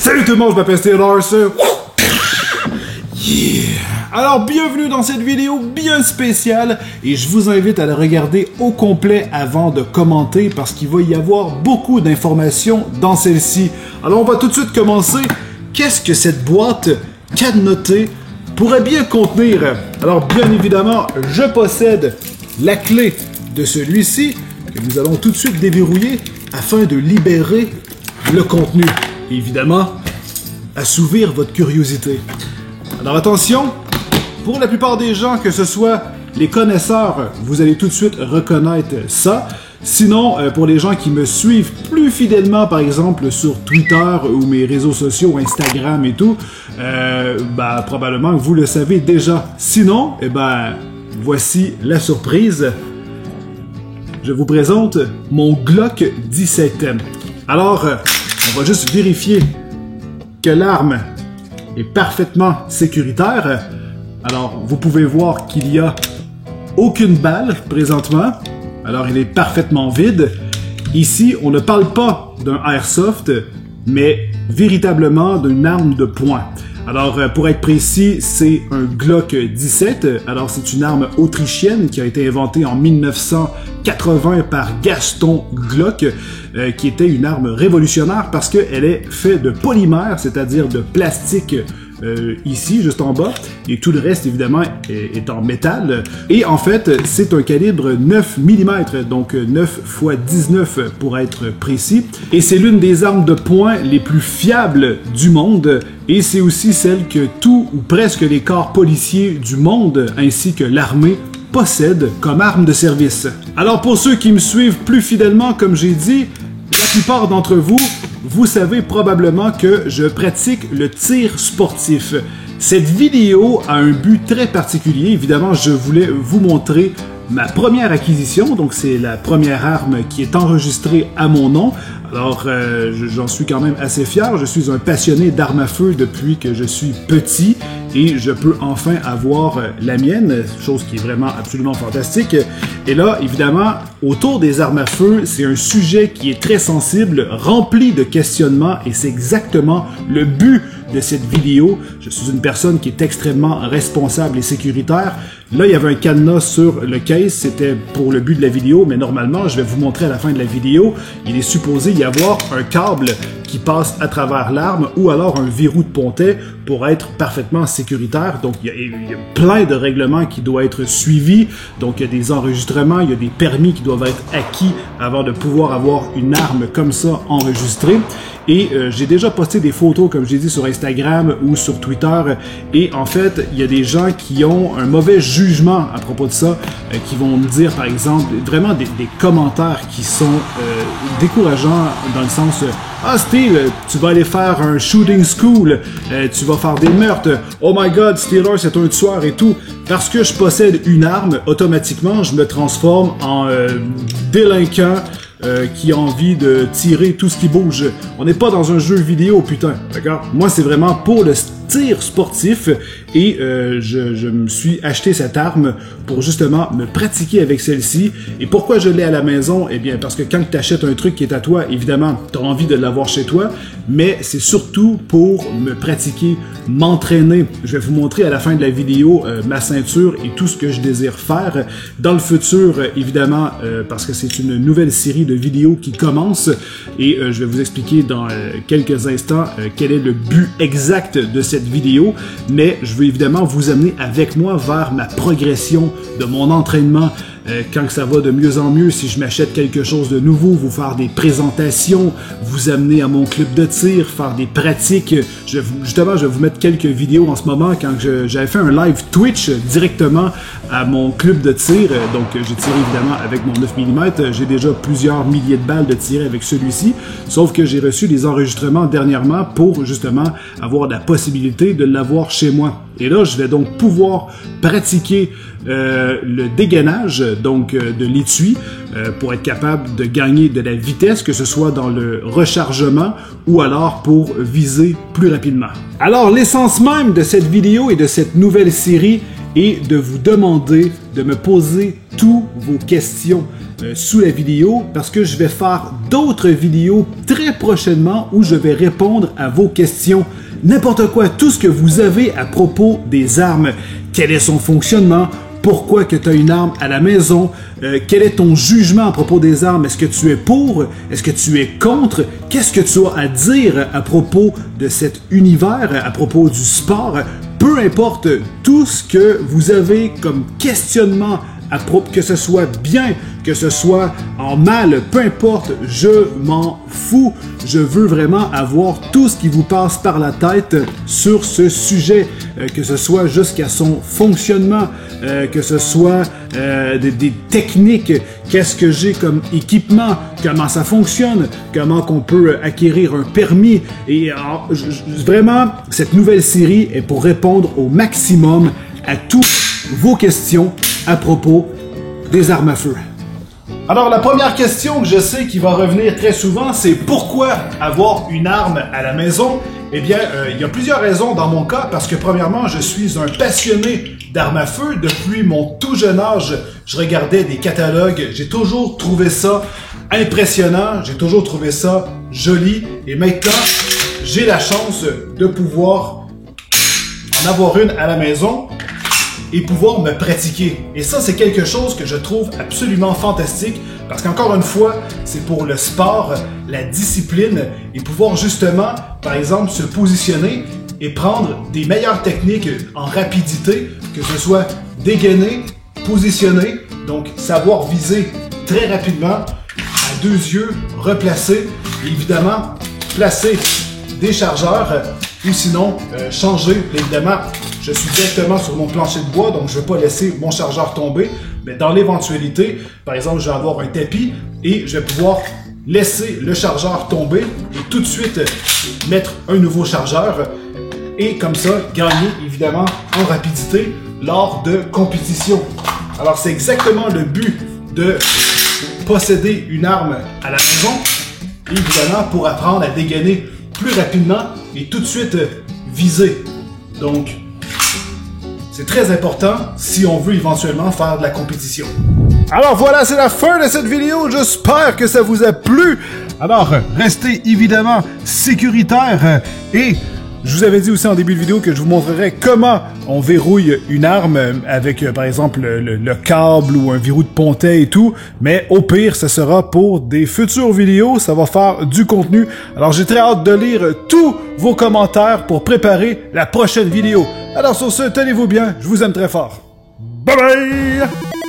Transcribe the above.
Salut tout le monde, je m'appelle Steelers. Yeah! Alors bienvenue dans cette vidéo bien spéciale et je vous invite à la regarder au complet avant de commenter parce qu'il va y avoir beaucoup d'informations dans celle-ci. Alors on va tout de suite commencer. Qu'est-ce que cette boîte cadenotée pourrait bien contenir? Alors bien évidemment, je possède la clé de celui-ci que nous allons tout de suite déverrouiller afin de libérer le contenu. Et évidemment, assouvir votre curiosité. Alors attention, pour la plupart des gens, que ce soit les connaisseurs, vous allez tout de suite reconnaître ça. Sinon, pour les gens qui me suivent plus fidèlement, par exemple sur Twitter ou mes réseaux sociaux, Instagram et tout, probablement vous le savez déjà. Sinon, voici la surprise. Je vous présente mon Glock 17. Alors, on va juste vérifier que l'arme est parfaitement sécuritaire. Alors, vous pouvez voir qu'il n'y a aucune balle présentement. Alors, il est parfaitement vide. Ici, on ne parle pas d'un airsoft, mais véritablement d'une arme de poing. Alors, pour être précis, c'est un Glock 17. Alors, c'est une arme autrichienne qui a été inventée en 1980 par Gaston Glock, qui était une arme révolutionnaire parce qu'elle est faite de polymère, c'est-à-dire de plastique ici, juste en bas, et tout le reste, évidemment, est en métal. Et en fait, c'est un calibre 9 mm, donc 9 x 19 pour être précis. Et c'est l'une des armes de poing les plus fiables du monde, et c'est aussi celle que tout ou presque les corps policiers du monde, ainsi que l'armée, possèdent comme arme de service. Alors pour ceux qui me suivent plus fidèlement, comme j'ai dit, la plupart d'entre vous, vous savez probablement que je pratique le tir sportif. Cette vidéo a un but très particulier. Évidemment, je voulais vous montrer ma première acquisition. Donc, c'est la première arme qui est enregistrée à mon nom. Alors, j'en suis quand même assez fier. Je suis un passionné d'armes à feu depuis que je suis petit et je peux enfin avoir la mienne, chose qui est vraiment absolument fantastique. Et là, évidemment, autour des armes à feu, c'est un sujet qui est très sensible, rempli de questionnements et c'est exactement le but de cette vidéo. Je suis une personne qui est extrêmement responsable et sécuritaire. Là, il y avait un cadenas sur le case, c'était pour le but de la vidéo, mais normalement, je vais vous montrer à la fin de la vidéo, il est supposé y avoir un câble qui passe à travers l'arme ou alors un verrou de pontet pour être parfaitement sécuritaire. Donc, il y a plein de règlements qui doivent être suivis. Donc, il y a des enregistrements, il y a des permis qui doivent être acquis avant de pouvoir avoir une arme comme ça enregistrée. Et j'ai déjà posté des photos, comme j'ai dit, sur Instagram ou sur Twitter. Et en fait, il y a des gens qui ont un mauvais jugement à propos de ça, qui vont me dire, par exemple, vraiment des commentaires qui sont décourageants dans le sens ah Steve, tu vas aller faire un shooting school, tu vas faire des meurtres, oh my god, Steelers c'est un tueur et tout. Parce que je possède une arme, automatiquement, je me transforme en délinquant qui a envie de tirer tout ce qui bouge. On n'est pas dans un jeu vidéo, putain, d'accord? Moi, c'est vraiment pour le tir sportif et je me suis acheté cette arme pour justement me pratiquer avec celle-ci. Et pourquoi je l'ai à la maison? Eh bien, parce que quand tu achètes un truc qui est à toi, évidemment, tu as envie de l'avoir chez toi, mais c'est surtout pour me pratiquer, m'entraîner. Je vais vous montrer à la fin de la vidéo ma ceinture et tout ce que je désire faire. Dans le futur, évidemment, parce que c'est une nouvelle série de vidéos qui commence et je vais vous expliquer dans quelques instants quel est le but exact de cette vidéo, mais je veux évidemment vous amener avec moi vers ma progression de mon entraînement. Quand ça va de mieux en mieux, si je m'achète quelque chose de nouveau, vous faire des présentations, vous amener à mon club de tir, faire des pratiques. Justement, je vais vous mettre quelques vidéos en ce moment quand j'avais fait un live Twitch directement à mon club de tir. Donc, j'ai tiré évidemment avec mon 9 mm. J'ai déjà plusieurs milliers de balles de tirer avec celui-ci. Sauf que j'ai reçu des enregistrements dernièrement pour justement avoir la possibilité de l'avoir chez moi. Et là, je vais donc pouvoir pratiquer le dégainage, donc de l'étui, pour être capable de gagner de la vitesse, que ce soit dans le rechargement ou alors pour viser plus rapidement. Alors, l'essence même de cette vidéo et de cette nouvelle série est de vous demander de me poser toutes vos questions. sous la vidéo parce que je vais faire d'autres vidéos très prochainement où je vais répondre à vos questions. N'importe quoi, tout ce que vous avez à propos des armes. Quel est son fonctionnement? Pourquoi que tu as une arme à la maison? Quel est ton jugement à propos des armes? Est-ce que tu es pour? Est-ce que tu es contre? Qu'est-ce que tu as à dire à propos de cet univers, à propos du sport? Peu importe tout ce que vous avez comme questionnement à propos, que ce soit bien, que ce soit en mal, peu importe, je m'en fous. Je veux vraiment avoir tout ce qui vous passe par la tête sur ce sujet, que ce soit jusqu'à son fonctionnement, que ce soit des techniques, qu'est-ce que j'ai comme équipement, comment ça fonctionne, comment qu'on peut acquérir un permis. Et vraiment, cette nouvelle série est pour répondre au maximum à toutes vos questions à propos des armes à feu. Alors, la première question que je sais qui va revenir très souvent, c'est pourquoi avoir une arme à la maison? Eh bien, il y a plusieurs raisons dans mon cas, parce que premièrement, je suis un passionné d'armes à feu. Depuis mon tout jeune âge, je regardais des catalogues. J'ai toujours trouvé ça impressionnant, j'ai toujours trouvé ça joli. Et maintenant, j'ai la chance de pouvoir en avoir une à la maison et pouvoir me pratiquer. Et ça, c'est quelque chose que je trouve absolument fantastique parce qu'encore une fois, c'est pour le sport, la discipline et pouvoir justement, par exemple, se positionner et prendre des meilleures techniques en rapidité, que ce soit dégainer, positionner, donc savoir viser très rapidement, à 2 yeux, replacer, et évidemment, placer des chargeurs ou sinon changer, évidemment. Je suis directement sur mon plancher de bois, donc je ne vais pas laisser mon chargeur tomber. Mais dans l'éventualité, par exemple, je vais avoir un tapis et je vais pouvoir laisser le chargeur tomber et tout de suite mettre un nouveau chargeur. Et comme ça, gagner évidemment en rapidité lors de compétition. Alors c'est exactement le but de posséder une arme à la maison. Évidemment pour apprendre à dégainer plus rapidement et tout de suite viser. Donc, c'est très important si on veut éventuellement faire de la compétition. Alors voilà, c'est la fin de cette vidéo. J'espère que ça vous a plu. Alors, restez évidemment sécuritaires et je vous avais dit aussi en début de vidéo que je vous montrerai comment on verrouille une arme avec, par exemple, le câble ou un verrou de pontet et tout. Mais au pire, ça sera pour des futures vidéos. Ça va faire du contenu. Alors, j'ai très hâte de lire tous vos commentaires pour préparer la prochaine vidéo. Alors sur ce, tenez-vous bien. Je vous aime très fort. Bye bye!